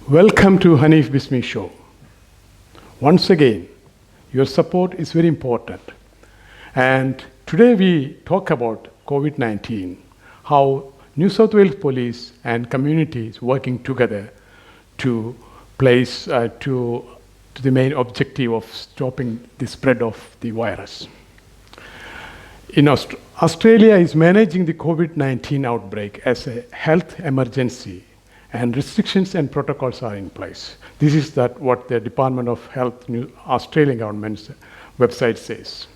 Welcome to Hanif Bismi Show. Once again, your support is very important. And today we talk about COVID-19, how New South Wales Police and communities working together to place to the main objective of stopping the spread of the virus. In Australia is managing the COVID-19 outbreak as a health emergency, and restrictions and protocols are in place. This is what the Department of Health Australian government's website says.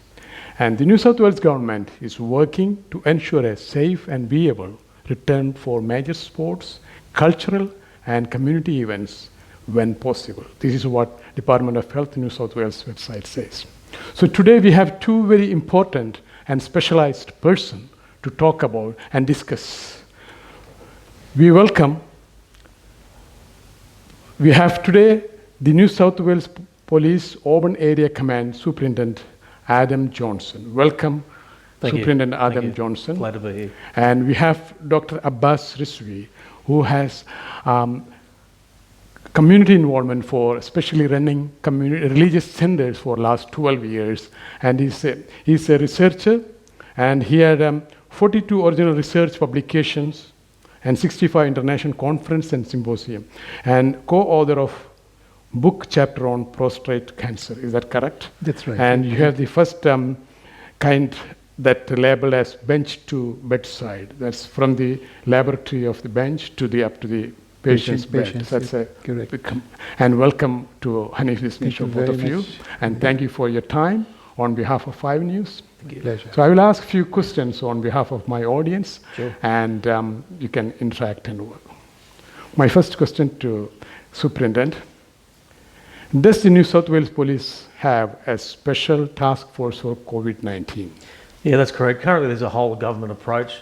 And the New South Wales government is working to ensure a safe and viable return for major sports, cultural and community events when possible. This is what Department of Health New South Wales website says. So today we have two very important and specialized persons to talk about and discuss. We have today the New South Wales Police Auburn Area Command Superintendent Adam Johnson. Welcome, Superintendent Adam Johnson. Glad to be here. And we have Dr. Abbas Rizvi, who has community involvement for especially running religious centers for last 12 years. And he's a researcher, and he had 42 original research publications and 65 international conference and symposium, and co-author of book chapter on prostate cancer. Is that correct? That's right. And you have the first kind that labeled as bench to bedside. That's from the laboratory of the bench to the up to the patient's bed. That's correct. And welcome to Hanif Bismi Show, both of you. And thank you for your time on behalf of 5 News. Pleasure. So I will ask a few questions on behalf of my audience, Sure. and you can interact and work. My first question to Superintendent: does the New South Wales Police have a special task force for COVID-19? Yeah, that's correct. Currently there's a whole government approach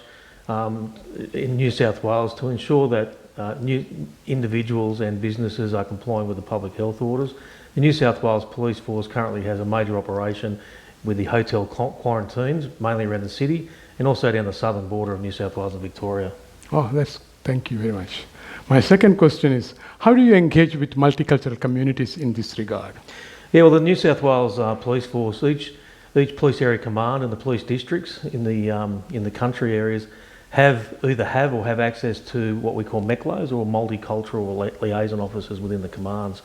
in New South Wales to ensure that new individuals and businesses are complying with the public health orders. The New South Wales Police Force currently has a major operation with the hotel quarantines, mainly around the city, and also down the southern border of New South Wales and Victoria. Oh, thank you very much. My second question is, how do you engage with multicultural communities in this regard? Yeah, well, the New South Wales Police Force, each police area command and the police districts in the country areas either have access to what we call MECLOs, or multicultural liaison officers within the commands.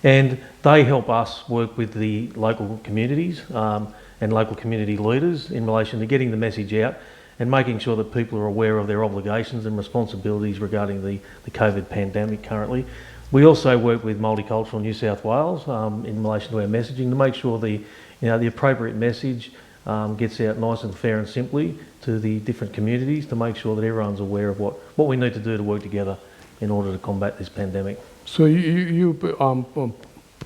And they help us work with the local communities and local community leaders in relation to getting the message out and making sure that people are aware of their obligations and responsibilities regarding the COVID pandemic currently. We also work with Multicultural New South Wales in relation to our messaging to make sure the appropriate message gets out nice and fair and simply to the different communities, to make sure that everyone's aware of what we need to do to work together in order to combat this pandemic. So you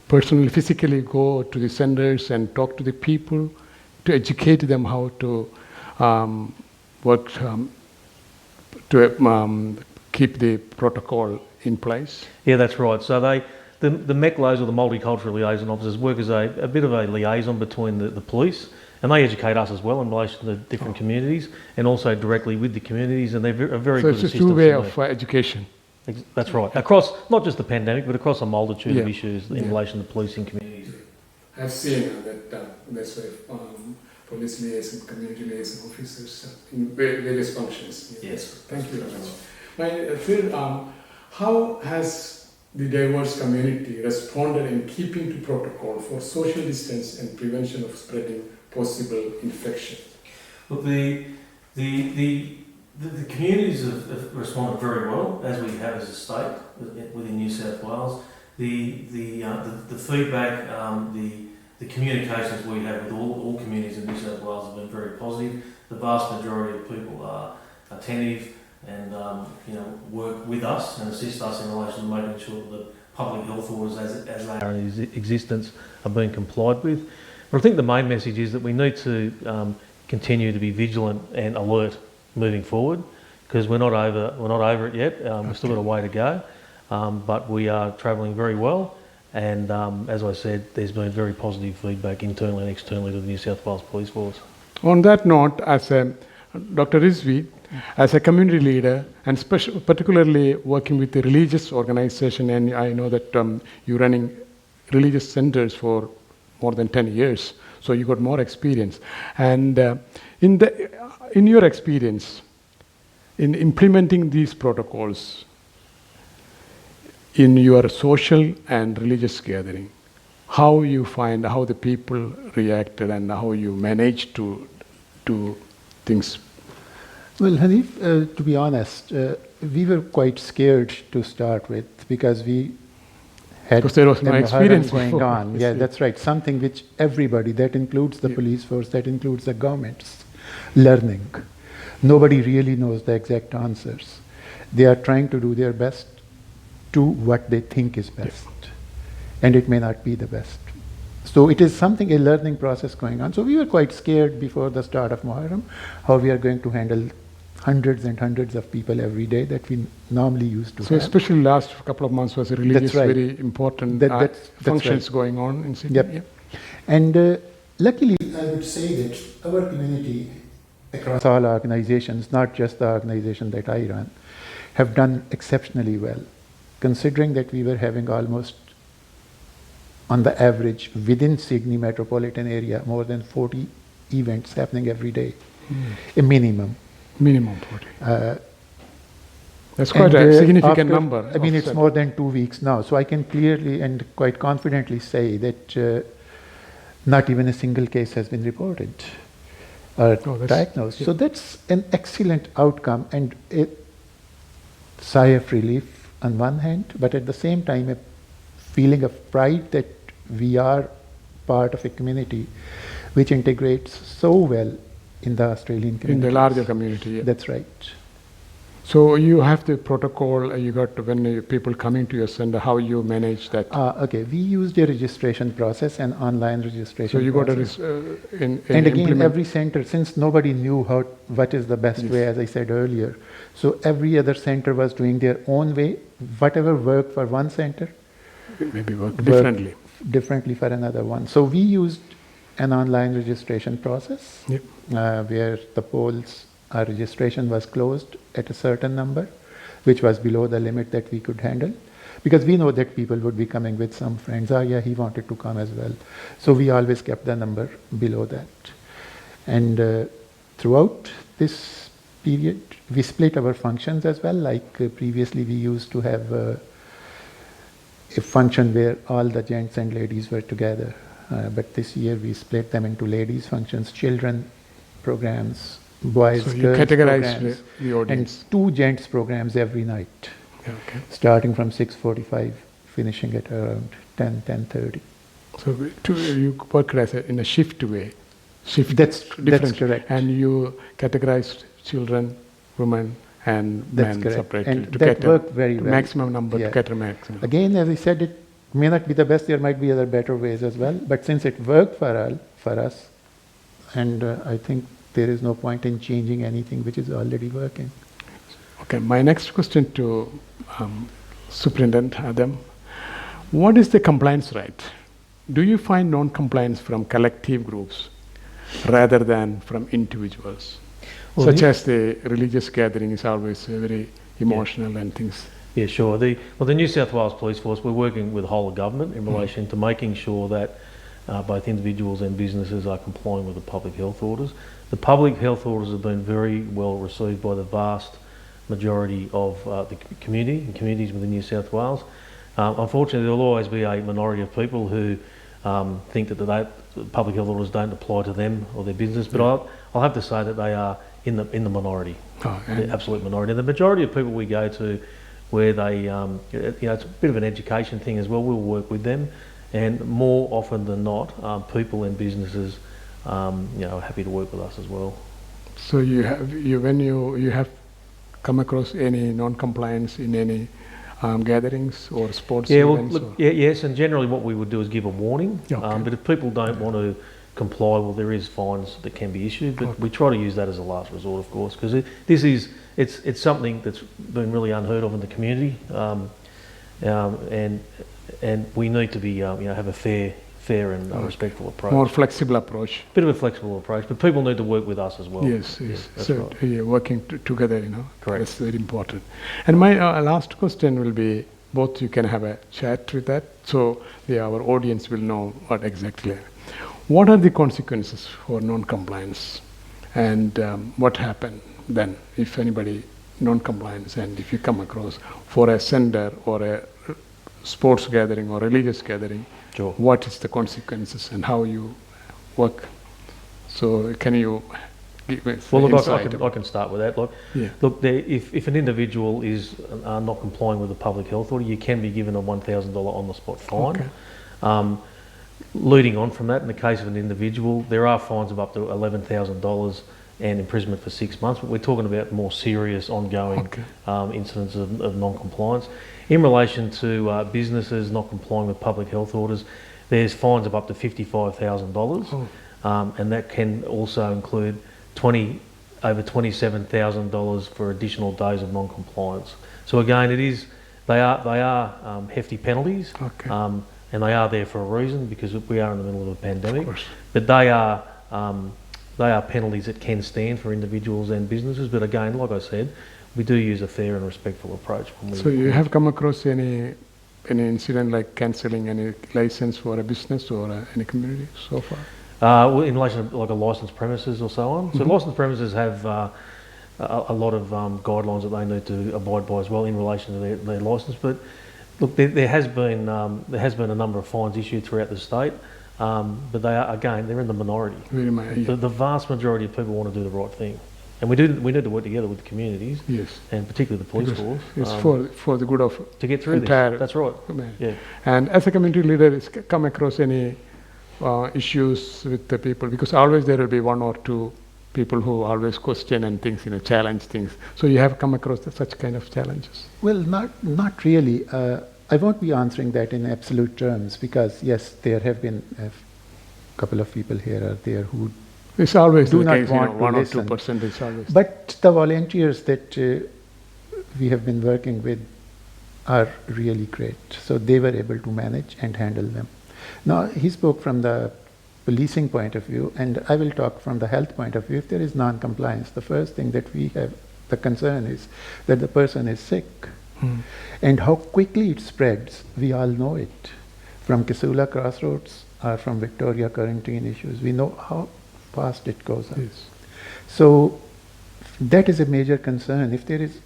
personally, physically go to the centers and talk to the people to educate them how to work to keep the protocol in place? Yeah, that's right. So the MECLOs, or the multicultural liaison officers, work as a bit of a liaison between the police, and they educate us as well in relation to the different communities, and also directly with the communities, and they're a very good assistance. So it's a two-way of education. That's right. Across not just the pandemic, but across a multitude of issues in relation to policing communities. I've seen that's why police liaison, community liaison officers in various functions. Yes. Thank you very much. My third, how has the diverse community responded in keeping to protocol for social distance and prevention of spreading possible infection? Well, the communities have responded very well, as we have as a state within New South Wales. The feedback, the communications we have with all communities in New South Wales have been very positive. The vast majority of people are attentive and work with us and assist us in relation to making sure that public health orders as they are in existence are being complied with. But I think the main message is that we need to continue to be vigilant and alert moving forward, because we're not over it yet. We've still got a way to go, but we are travelling very well. And as I said, there's been very positive feedback internally and externally to the New South Wales Police Force. On that note, as Dr. Rizvi, As a community leader, and particularly working with the religious organization, and I know that you're running religious centers for more than 10 years, so you got more experience. And in your experience, in implementing these protocols in your social and religious gathering, how you find how the people reacted and how you managed to do things? Well, Hanif, to be honest, we were quite scared to start with because we had Because there was no the Muharram experience going before, on. you Yeah, see. that's right. Something which everybody, that includes the police force, that includes the governments, learning. Nobody really knows the exact answers. They are trying to do their best to what they think is best. And it may not be the best. So it is something, a learning process going on. So we were quite scared before the start of Muharram, how we are going to handle hundreds and hundreds of people every day that we normally used to So have. especially last couple of months was a religious, right. very important That's functions right. going on in Sydney. Yep. Yeah. And luckily, I would say that our community across all organizations, not just the organization that I run, have done exceptionally well, considering that we were having almost, on the average, within Sydney metropolitan area, more than 40 events happening every day, a minimum. Minimum 40. That's And, quite a significant after- number. I mean, of it's set- more than 2 weeks now, so I can clearly and quite confidently say that not even a single case has been reported or Oh, that's- diagnosed. yeah. So that's an excellent outcome and a sigh of relief on one hand, but at the same time a feeling of pride that we are part of a community which integrates so well in the Australian community. in the larger community. Yeah. That's right. So you have the protocol. You got when people coming to your center, how you manage that. Okay, we used a registration process, an online registration So you got to process. in And again, implement. every center, since nobody knew what is the best Yes. way, as I said earlier, so every other center was doing their own way. Whatever worked for one center, maybe work worked differently. differently for another one. So we used an online registration process Yep. where the polls, our registration was closed at a certain number, which was below the limit that we could handle. Because we know that people would be coming with some friends. Oh, yeah, he wanted to come as well. So we always kept the number below that. And throughout this period, we split our functions as well. Like previously, we used to have a function where all the gents and ladies were together. But this year, we split them into ladies' functions, children programs, boys, So you girls categorize programs, the audience. and 2 gents programs every night, Yeah, okay. starting from 6:45, finishing at around 10:30. So you work as in a shift way. Shift That's different. correct. And you categorized children, women, and That's men correct. separately And to that cater worked very to well. maximum number Yeah. to cater maximum. Again, as I said, it may not be the best. There might be other better ways as well. But since it worked for us, and I think there is no point in changing anything which is already working. Okay, my next question to Superintendent Adam. What is the compliance rate? Do you find non-compliance from collective groups rather than from individuals? Well, Such the- as the religious gathering is always very emotional and things. Yeah, sure. The New South Wales Police Force, we're working with the whole of government in relation to making sure that both individuals and businesses are complying with the public health orders. The public health orders have been very well received by the vast majority of the community and communities within New South Wales. Unfortunately, there will always be a minority of people who think that the public health orders don't apply to them or their business, but I'll have to say that they are in the minority, Oh, the absolute minority. And the majority of people we go to, where they, it's a bit of an education thing as well. We'll work with them, and more often than not, people and businesses, are happy to work with us as well. So when you have come across any non-compliance in any gatherings or sports Yeah, well, events? look, yes, and generally what we would do is give a warning. Yeah, okay. But if people don't want to comply, well, there is fines that can be issued. But we try to use that as a last resort, of course, because it's something that's been really unheard of in the community, and we need to be have a fair fair and respectful approach. More flexible approach. Bit of a flexible approach, but people need to work with us as well. Yes. That's So right. yeah, working together, Correct. that's very important. And my last question will be, both you can have a chat with that, so our audience will know what exactly. What are the consequences for non-compliance, and what happened then if anybody non-compliance, and if you come across for a sender or a sports gathering or religious gathering, Sure. what is the consequences and how you work? So can you give us Well, look, insight I about- can start with that. Yeah. Look, if an individual is not complying with the public health order, you can be given a $1,000 on-the-spot fine. Okay. Leading on from that, in the case of an individual, there are fines of up to $11,000 and imprisonment for 6 months, but we're talking about more serious ongoing Okay. incidents of non-compliance. In relation to businesses not complying with public health orders, there's fines of up to $55,000, and that can also include over $27,000 for additional days of non-compliance. So again, they are hefty penalties, Okay. and they are there for a reason, because we are in the middle of a pandemic. Of course. But they are penalties that can stand for individuals and businesses. But again, like I said, we do use a fair and respectful approach. So you have come across any incident like cancelling any license for a business or any community so far? Well, in relation to like a licensed premises or so on. So licensed premises have a lot of guidelines that they need to abide by as well in relation to their licence. But look, there has been a number of fines issued throughout the state, but they're in the minority. Very much. Yeah. The vast majority of people want to do the right thing, and we need to work together with the communities, Yes. and particularly the police force, It's for the good of to get through entire this. That's right. humanity. Yeah. And as a community leader, is come across any issues with the people, because always there will be one or two people who always question and things, challenge things. So you have come across such kind of challenges. Well, not really. I won't be answering that in absolute terms, because yes, there have been a couple of people here or there who It's always do the not case, want to 1 or listen. 2% is always. But the volunteers that we have been working with are really great. So they were able to manage and handle them. Now, he spoke from the policing point of view, and I will talk from the health point of view. If there is non-compliance, the first thing that we have, the concern is that the person is sick. And how quickly it spreads, we all know it. From Kisula Crossroads or from Victoria quarantine issues, we know how fast it goes up. Yes. So that is a major concern. If there is,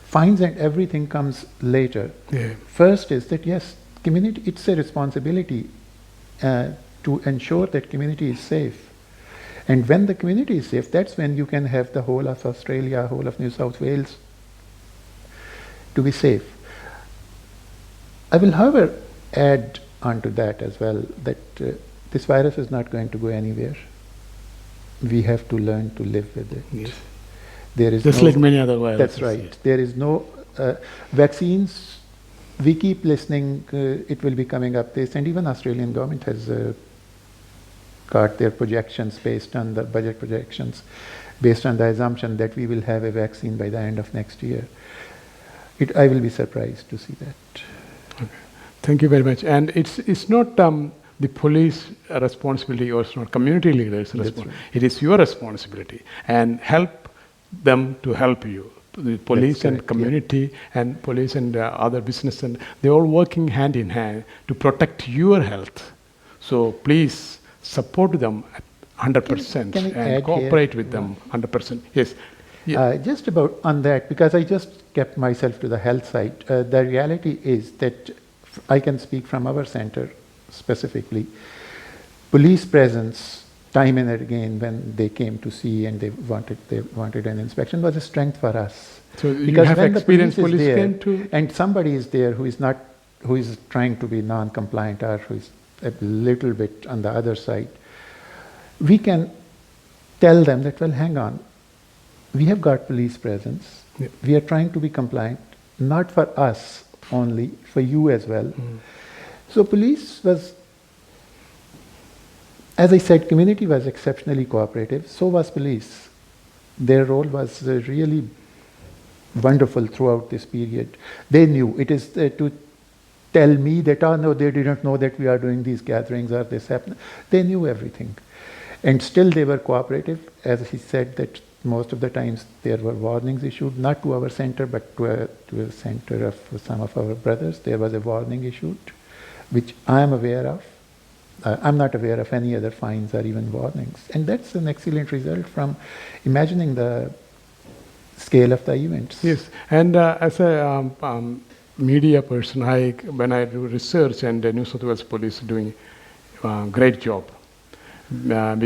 fines and everything comes later. Yeah. First is that yes, community, it's a responsibility to ensure that community is safe. And when the community is safe, that's when you can have the whole of Australia, whole of New South Wales to be safe. I will, however, add onto that as well that this virus is not going to go anywhere. We have to learn to live with it. Yes. There is Just no, like many other viruses. that's right. There is no vaccines. We keep listening. It will be coming up this, and even Australian government has got their projections based on the budget projections, based on the assumption that we will have a vaccine by the end of next year. I will be surprised to see that. Thank you very much. And it's not the police responsibility, or it's not community leaders' responsibility. right. It is your responsibility, and help them to help you. The police and correct, community and police and other business, and they're all working hand in hand to protect your health. So please support them at 100% Can I and add cooperate here? with them 100%. Yes. Yeah. Just about on that, because I just kept myself to the health side. The reality is that I can speak from our center specifically. Police presence, time and again, when they came to see and they wanted an inspection, was a strength for us. So you Because have when the experienced police police is there came to. and somebody is there who is trying to be non-compliant or who is a little bit on the other side, we can tell them that, well, hang on, we have got police presence. Yeah. We are trying to be compliant, not for us only, for you as well. So police was, as I said, community was exceptionally cooperative. So was police. Their role was really wonderful throughout this period. They knew it is to tell me that, oh no, they didn't know that we are doing these gatherings or this happened. They knew everything. And still they were cooperative. As he said, that most of the times there were warnings issued, not to our center, but to a center of some of our brothers. There was a warning issued, which I am aware of. I'm not aware of any other fines or even warnings. And that's an excellent result from imagining the scale of the events. Yes, and as a media person, when I do research, and New South Wales Police doing great job,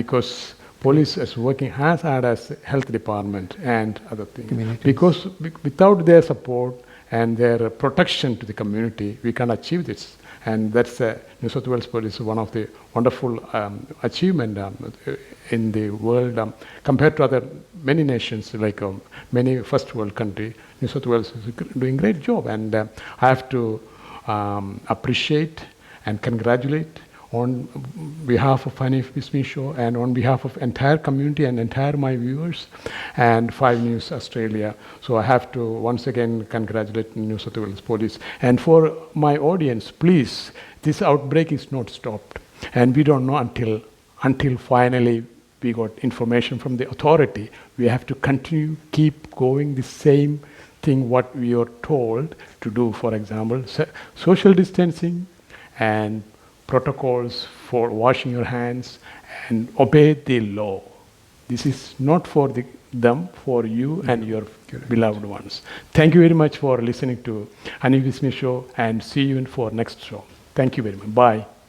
because police is working as hard as health department and other things. Communities. Because without their support and their protection to the community, we can achieve this. And that's New South Wales Police, one of the wonderful achievement in the world compared to other many nations, like many first world country. New South Wales is doing great job, and I have to appreciate and congratulate on behalf of Funny Bismi Show and on behalf of entire community and entire my viewers and 5 News Australia. So I have to once again congratulate New South Wales Police. And for my audience, please, this outbreak is not stopped. And we don't know until finally we got information from the authority. We have to continue, keep going the same thing what we are told to do. For example, social distancing and protocols for washing your hands, and obey the law. This is not for them, for you and your beloved ones. Thank you very much for listening to Ani Bismi Show, and see you for next show. Thank you very much. Bye.